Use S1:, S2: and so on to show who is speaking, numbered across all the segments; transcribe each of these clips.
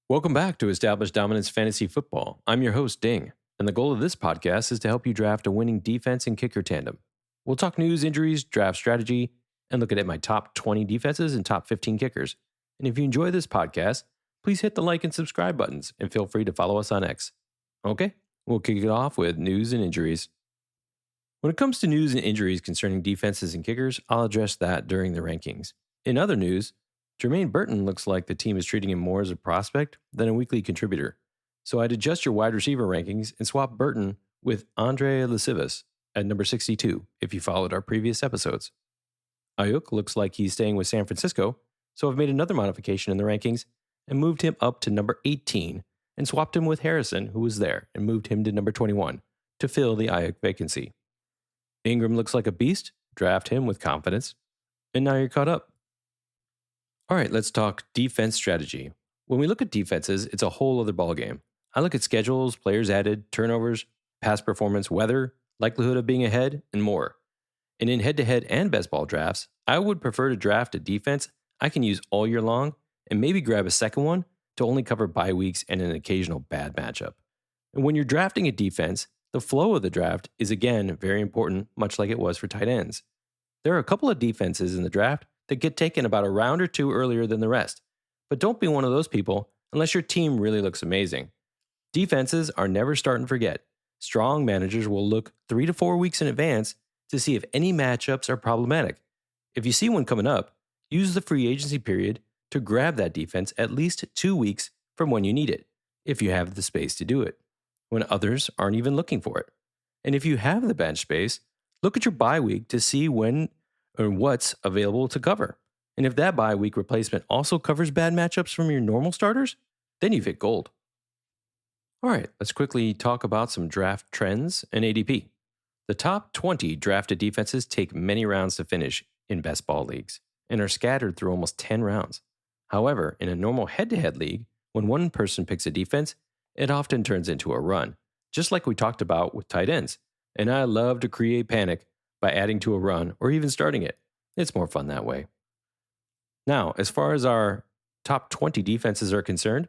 S1: Welcome back to Established Dominance Fantasy Football. I'm your host, Ding, and the goal of this podcast is to help you draft a winning defense and kicker tandem. We'll talk news, injuries, draft strategy, and look at my top 20 defenses and top 15 kickers. And if you enjoy this podcast, please hit the like and subscribe buttons and feel free to follow us on X. Okay, we'll kick it off with news and injuries. When it comes to news and injuries concerning defenses and kickers, I'll address that during the rankings. In other news, Jermaine Burton looks like the team is treating him more as a prospect than a weekly contributor. So I'd adjust your wide receiver rankings and swap Burton with Andre Lascivas at number 62 if you followed our previous episodes. Ayuk looks like he's staying with San Francisco, so I've made another modification in the rankings and moved him up to number 18 and swapped him with Harrison, who was there, and moved him to number 21 to fill the Ayuk vacancy. Ingram looks like a beast, draft him with confidence, and now you're caught up. All right, let's talk defense strategy. When we look at defenses, it's a whole other ballgame. I look at schedules, players added, turnovers, past performance, weather, likelihood of being ahead, and more. And in head-to-head and best ball drafts, I would prefer to draft a defense I can use all year long and maybe grab a second one to only cover bye weeks and an occasional bad matchup. And when you're drafting a defense, the flow of the draft is again very important, much like it was for tight ends. There are a couple of defenses in the draft that get taken about a round or two earlier than the rest. But don't be one of those people unless your team really looks amazing. Defenses are never start and forget. Strong managers will look 3 to 4 weeks in advance to see if any matchups are problematic. If you see one coming up, use the free agency period to grab that defense at least 2 weeks from when you need it, if you have the space to do it, when others aren't even looking for it. And if you have the bench space, look at your bye week to see when or what's available to cover. And if that bye week replacement also covers bad matchups from your normal starters, then you've hit gold. All right, let's quickly talk about some draft trends and ADP. The top 20 drafted defenses take many rounds to finish in best ball leagues and are scattered through almost 10 rounds. However, in a normal head-to-head league, when one person picks a defense, it often turns into a run, just like we talked about with tight ends. And I love to create panic by adding to a run or even starting it. It's more fun that way. Now, as far as our top 20 defenses are concerned,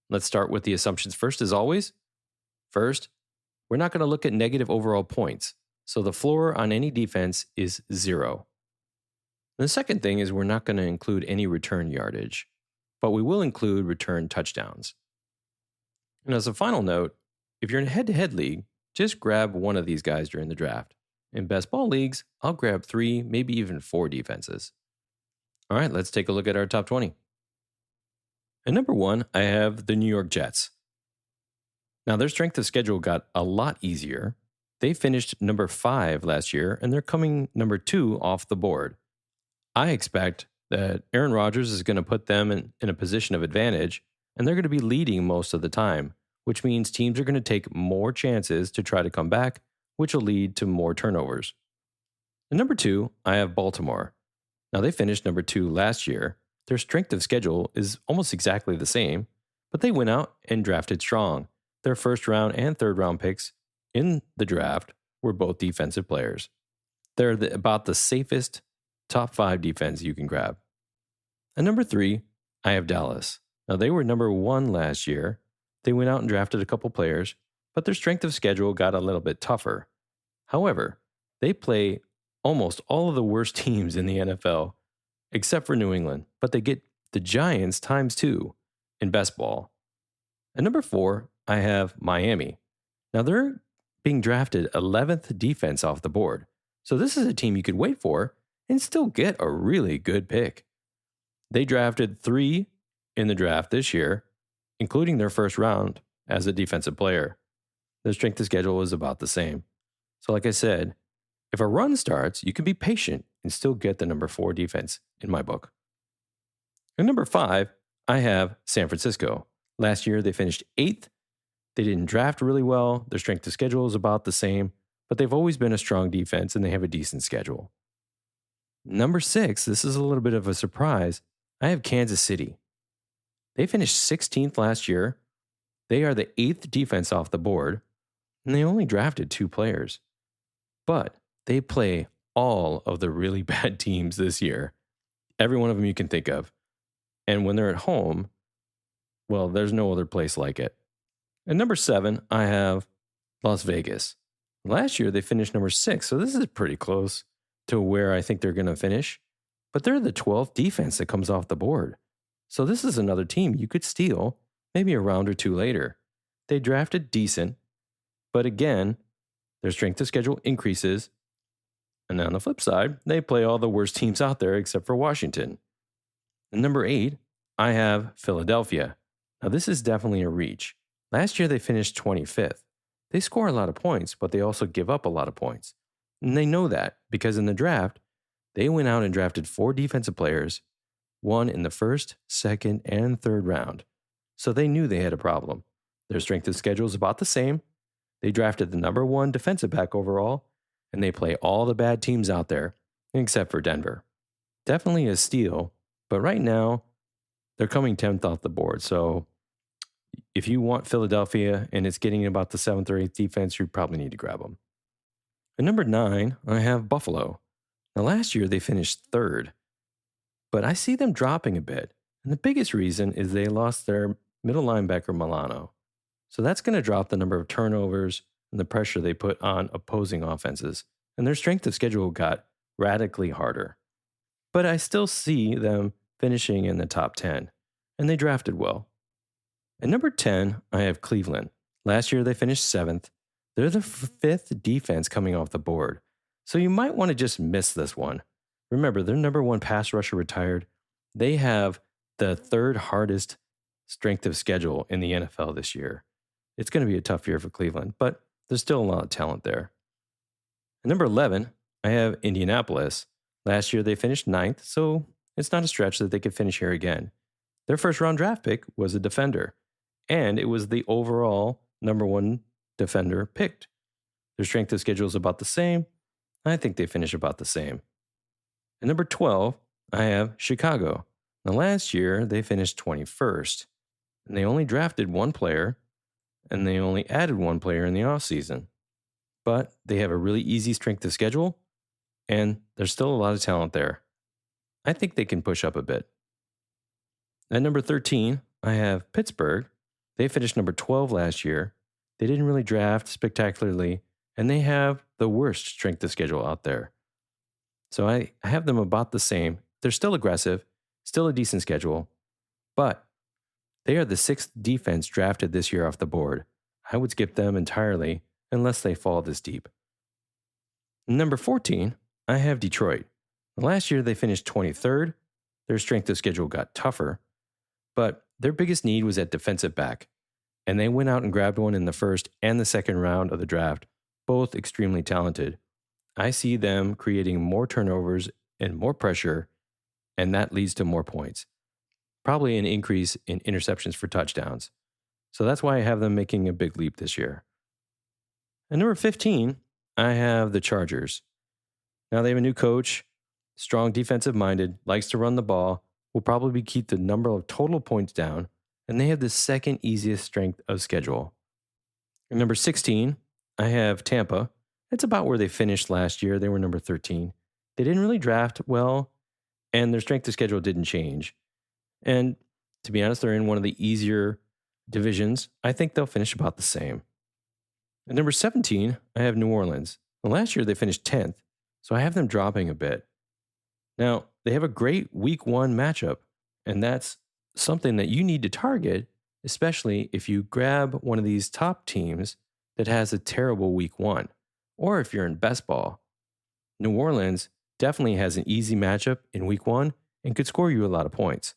S1: let's start with the assumptions first as always. First, we're not going to look at negative overall points, so the floor on any defense is 0. The second thing is we're not going to include any return yardage, but we will include return touchdowns. And as a final note, if you're in a head-to-head league, just grab one of these guys during the draft. In best ball leagues, I'll grab 3, maybe even 4 defenses. All right, let's take a look at our top 20. At number 1, I have the New York Jets. Now, their strength of schedule got a lot easier. They finished number 5 last year, and they're coming number 2 off the board. I expect that Aaron Rodgers is going to put them in a position of advantage, and they're going to be leading most of the time, which means teams are going to take more chances to try to come back, which will lead to more turnovers. At number 2, I have Baltimore. Now, they finished number 2 last year. Their strength of schedule is almost exactly the same, but they went out and drafted strong. Their first round and third round picks in the draft were both defensive players. They're about the safest top 5 defense you can grab. At number 3, I have Dallas. Now, they were number 1 last year. They went out and drafted a couple players, but their strength of schedule got a little bit tougher. However, they play almost all of the worst teams in the NFL, except for New England, but they get the Giants times 2 in best ball. At number 4, I have Miami. Now, they're being drafted 11th defense off the board, so this is a team you could wait for and still get a really good pick. They drafted 3 in the draft this year, including their first round as a defensive player. Their strength of schedule is about the same. So like I said, if a run starts, you can be patient and still get the number 4 defense in my book. At number 5, I have San Francisco. Last year, they finished 8th. They didn't draft really well. Their strength of schedule is about the same, but they've always been a strong defense and they have a decent schedule. Number 6, this is a little bit of a surprise. I have Kansas City. They finished 16th last year. They are the 8th defense off the board, and they only drafted 2 players. But they play all of the really bad teams this year. Every one of them you can think of. And when they're at home, Well, there's no other place like it. At number 7, I have Las Vegas. Last year, they finished number 6, so this is pretty close to where I think they're going to finish. But they're the 12th defense that comes off the board. So this is another team you could steal maybe a round or two later. They drafted decent, but again, their strength of schedule increases. And on the flip side, they play all the worst teams out there except for Washington. At number 8, I have Philadelphia. Now, this is definitely a reach. Last year, they finished 25th. They score a lot of points, but they also give up a lot of points. And they know that because in the draft, they went out and drafted 4 defensive players, one in the first, second, and third round. So they knew they had a problem. Their strength of schedule is about the same. They drafted the number 1 defensive back overall, and they play all the bad teams out there, except for Denver. Definitely a steal, but right now, they're coming 10th off the board. So if you want Philadelphia and it's getting about the 7th or 8th defense, you probably need to grab them. At number 9, I have Buffalo. Now, last year they finished 3rd, but I see them dropping a bit. And the biggest reason is they lost their middle linebacker, Milano. So that's going to drop the number of turnovers and the pressure they put on opposing offenses. And their strength of schedule got radically harder. But I still see them finishing in the top 10, and they drafted well. At number 10, I have Cleveland. Last year they finished 7th. They're the 5th defense coming off the board. So you might want to just miss this one. Remember, their number 1 pass rusher retired. They have the 3rd hardest strength of schedule in the NFL this year. It's going to be a tough year for Cleveland, but there's still a lot of talent there. At number 11, I have Indianapolis. Last year they finished 9th, so it's not a stretch that they could finish here again. Their first round draft pick was a defender, and it was the overall number 1 defender picked. Their strength of schedule is about the same. I think they finish about the same. At number 12, I have Chicago. Now, last year, they finished 21st, and they only drafted 1 player, and they only added 1 player in the offseason. But they have a really easy strength of schedule, and there's still a lot of talent there. I think they can push up a bit. At number 13, I have Pittsburgh. They finished number 12 last year. They didn't really draft spectacularly, and they have the worst strength of schedule out there. So I have them about the same. They're still aggressive, still a decent schedule, but they are the 6th defense drafted this year off the board. I would skip them entirely unless they fall this deep. Number 14, I have Detroit. Last year they finished 23rd. Their strength of schedule got tougher, but their biggest need was at defensive back, and they went out and grabbed one in the first and the second round of the draft, both extremely talented. I see them creating more turnovers and more pressure, and that leads to more points. Probably an increase in interceptions for touchdowns. So that's why I have them making a big leap this year. At number 15, I have the Chargers. Now they have a new coach, strong defensive minded, likes to run the ball, will probably keep the number of total points down, and they have the 2nd easiest strength of schedule. At number 16, I have Tampa. It's about where they finished last year. They were number 13. They didn't really draft well, and their strength of schedule didn't change. And to be honest, they're in one of the easier divisions. I think they'll finish about the same. At number 17, I have New Orleans. Well, last year they finished 10th, so I have them dropping a bit. Now, they have a great week 1 matchup, and that's something that you need to target, especially if you grab one of these top teams that has a terrible week 1, or if you're in best ball. New Orleans definitely has an easy matchup in week 1 and could score you a lot of points.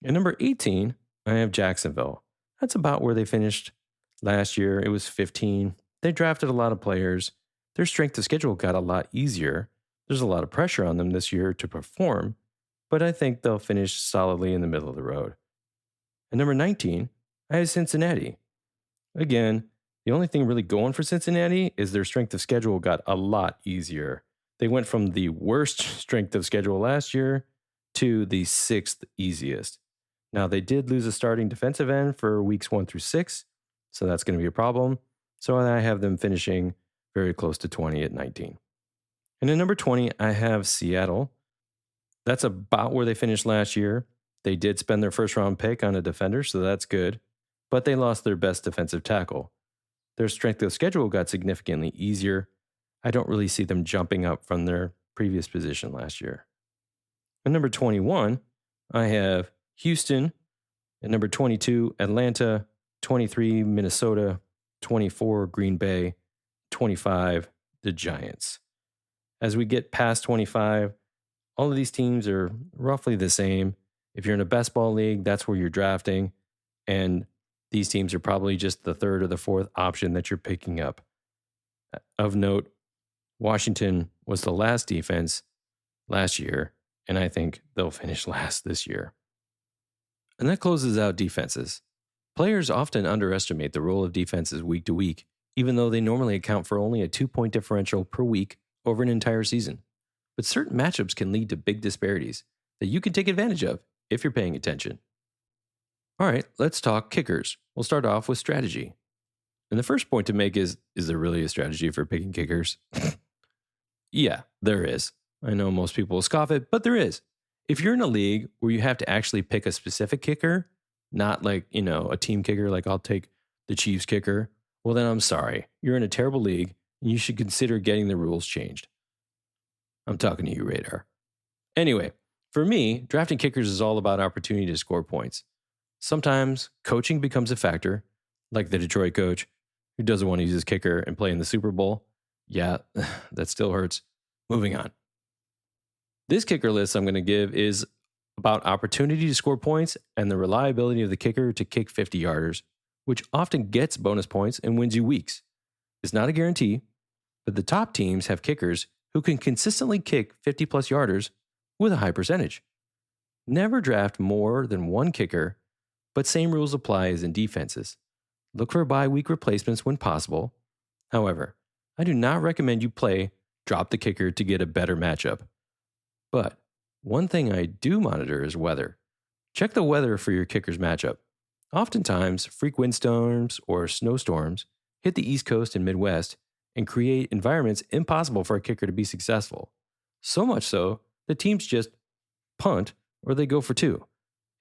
S1: At number 18, I have Jacksonville. That's about where they finished last year. It was 15. They drafted a lot of players. Their strength of schedule got a lot easier. There's a lot of pressure on them this year to perform, but I think they'll finish solidly in the middle of the road. At number 19, I have Cincinnati. Again, the only thing really going for Cincinnati is their strength of schedule got a lot easier. They went from the worst strength of schedule last year to the 6th easiest. Now, they did lose a starting defensive end for weeks 1 through 6, so that's going to be a problem. So I have them finishing very close to 20 at 19. And at number 20, I have Seattle. That's about where they finished last year. They did spend their first round pick on a defender, so that's good, but they lost their best defensive tackle. Their strength of schedule got significantly easier. I don't really see them jumping up from their previous position last year. At number 21, I have Houston. At number 22, Atlanta. 23, Minnesota. 24, Green Bay. 25, the Giants. As we get past 25, all of these teams are roughly the same. If you're in a best ball league, that's where you're drafting. And these teams are probably just the third or the fourth option that you're picking up. Of note, Washington was the last defense last year, and I think they'll finish last this year. And that closes out defenses. Players often underestimate the role of defenses week to week, even though they normally account for only a 2-point differential per week over an entire season. But certain matchups can lead to big disparities that you can take advantage of if you're paying attention. All right, let's talk kickers. We'll start off with strategy. And the first point to make is there really a strategy for picking kickers? Yeah, there is. I know most people will scoff it, but there is. If you're in a league where you have to actually pick a specific kicker, not like, a team kicker, like I'll take the Chiefs kicker, well, then I'm sorry. You're in a terrible league, and you should consider getting the rules changed. I'm talking to you, Radar. Anyway, for me, drafting kickers is all about opportunity to score points. Sometimes coaching becomes a factor, like the Detroit coach who doesn't want to use his kicker and play in the Super Bowl. Yeah, that still hurts. Moving on. This kicker list I'm going to give is about opportunity to score points and the reliability of the kicker to kick 50-yarders, which often gets bonus points and wins you weeks. It's not a guarantee, but the top teams have kickers who can consistently kick 50-plus yarders with a high percentage. Never draft more than one kicker, but same rules apply as in defenses. Look for bye-week replacements when possible. However, I do not recommend you drop the kicker to get a better matchup. But one thing I do monitor is weather. Check the weather for your kicker's matchup. Oftentimes, freak windstorms or snowstorms hit the East Coast and Midwest and create environments impossible for a kicker to be successful. So much so that teams just punt or they go for two.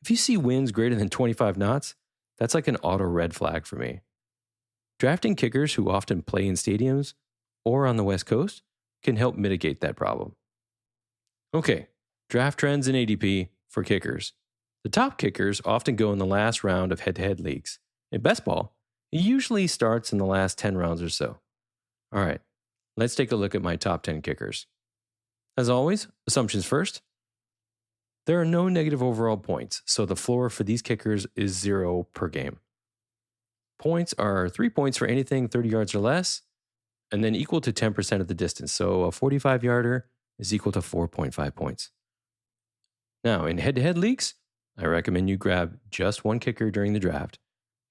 S1: If you see winds greater than 25 knots, that's like an auto red flag for me. Drafting kickers who often play in stadiums or on the West Coast can help mitigate that problem. Okay, draft trends in ADP for kickers. The top kickers often go in the last round of head-to-head leagues. In best ball, it usually starts in the last 10 rounds or so. All right, let's take a look at my top 10 kickers. As always, assumptions first. There are no negative overall points, so the floor for these kickers is 0 per game. Points are 3 points for anything 30 yards or less, and then equal to 10% of the distance. So a 45-yarder is equal to 4.5 points. Now, in head-to-head leagues, I recommend you grab just one kicker during the draft.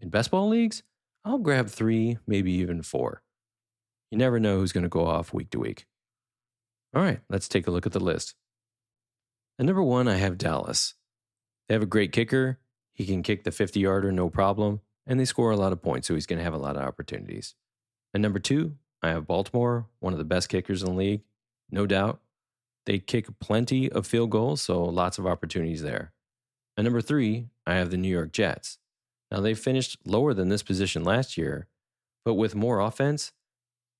S1: In best ball leagues, I'll grab 3, maybe even 4. You never know who's going to go off week to week. All right, let's take a look at the list. At number 1, I have Dallas. They have a great kicker. He can kick the 50-yarder, no problem, and they score a lot of points, so he's going to have a lot of opportunities. At number 2, I have Baltimore, one of the best kickers in the league, no doubt. They kick plenty of field goals, so lots of opportunities there. At number 3, I have the New York Jets. Now, they finished lower than this position last year, but with more offense,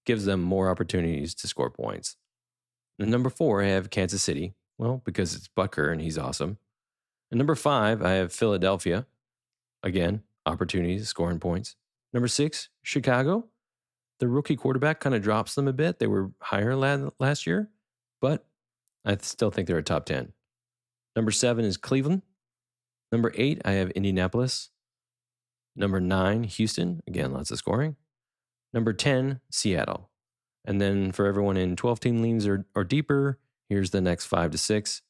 S1: gives them more opportunities to score points. At number 4, I have Kansas City. Well, because it's Butker and he's awesome. At number 5, I have Philadelphia. Again, opportunities, scoring points. Number 6, Chicago. The rookie quarterback kind of drops them a bit. They were higher last year, but I still think they're a top 10. Number 7 is Cleveland. Number 8, I have Indianapolis. Number 9, Houston. Again, lots of scoring. Number 10, Seattle. And then for everyone in 12-team leagues or deeper, here's the next 5 to 6.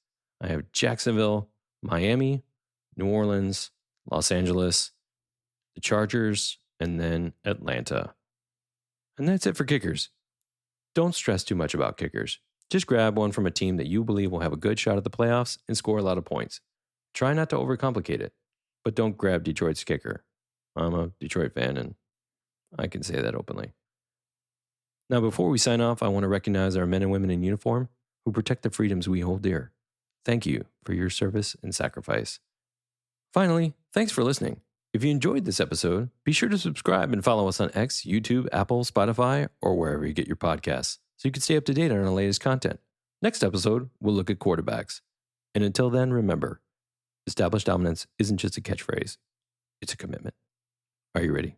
S1: I have Jacksonville, Miami, New Orleans, Los Angeles, the Chargers, and then Atlanta. And that's it for kickers. Don't stress too much about kickers. Just grab one from a team that you believe will have a good shot at the playoffs and score a lot of points. Try not to overcomplicate it, but don't grab Detroit's kicker. I'm a Detroit fan, and I can say that openly. Now, before we sign off, I want to recognize our men and women in uniform who protect the freedoms we hold dear. Thank you for your service and sacrifice. Finally, thanks for listening. If you enjoyed this episode, be sure to subscribe and follow us on X, YouTube, Apple, Spotify, or wherever you get your podcasts so you can stay up to date on our latest content. Next episode, we'll look at quarterbacks. And until then, remember, established dominance isn't just a catchphrase, it's a commitment. Are you ready?